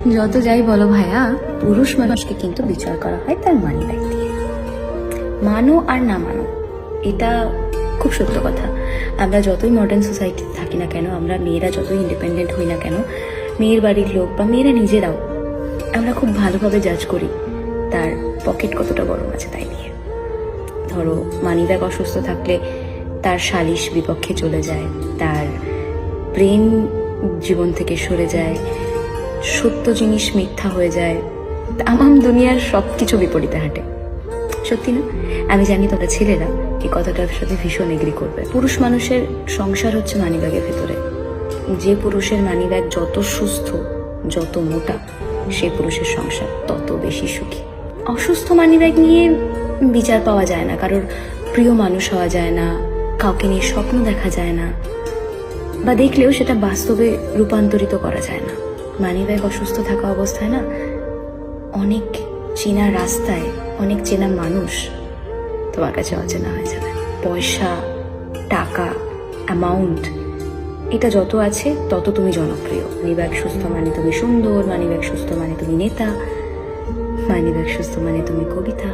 যত যাই বলো ভাইয়া, পুরুষ মানুষকে কিন্তু বিচার করা হয় তার মানি ব্যাগ দিয়ে। মানো আর না মানো, এটা খুব সত্য কথা। আমরা যতই মডার্ন সোসাইটিতে থাকি না কেন, আমরা মেয়েরা যতই ইন্ডিপেন্ডেন্ট হই না কেন, মেয়ের বাড়ির লোক বা মেয়েরা নিজেরাও আমরা খুব ভালোভাবে জাজ করি তার পকেট কতটা গরম আছে তাই নিয়ে। ধরো মানি ব্যাগ অসুস্থ থাকলে তার সালিশ বিপক্ষে চলে যায়, তার প্রেম জীবন থেকে সরে যায়, সত্য জিনিস মিথ্যা হয়ে যায়, তামাম দুনিয়ার সবকিছু বিপরীতে হাঁটে। সত্যি না? আমি জানি তোমরা ছেলেরা এই কথাটার সাথে ভীষণ এগ্রি করবে। পুরুষ মানুষের সংসার হচ্ছে মানিব্যাগের ভেতরে। যে পুরুষের মানিব্যাগ যত সুস্থ, যত মোটা, সে পুরুষের সংসার তত বেশি সুখী। অসুস্থ মানিব্যাগ নিয়ে বিচার পাওয়া যায় না, কারোর প্রিয় মানুষ হওয়া যায় না, কাউকে নিয়ে স্বপ্ন দেখা যায় না, বা দেখলেও সেটা বাস্তবে রূপান্তরিত করা যায় না। মানিব্যাগ অসুস্থ থাকা অবস্থায় না, অনেক চেনা রাস্তায় অনেক চেনা মানুষ তোমার কাছে অচেনা হয়ে যাবে। পয়সা, টাকা, অ্যামাউন্ট, এটা যত আছে তত তুমি জনপ্রিয়। মানিব্যাগ সুস্থ মানে তুমি সুন্দর, মানিব্যাগ সুস্থ মানে তুমি নেতা, মানিব্যাগ সুস্থ মানে তুমি কবিতা,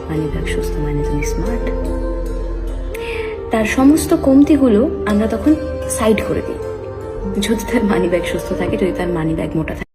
মানিব্যাগ সুস্থ মানে তুমি স্মার্ট। তার সমস্ত কমতিগুলো আমরা তখন সাইড করে দিই যদি তার মানিব্যাগ সুস্থ থাকে, যদি তার মানিব্যাগ মোটা থাকে।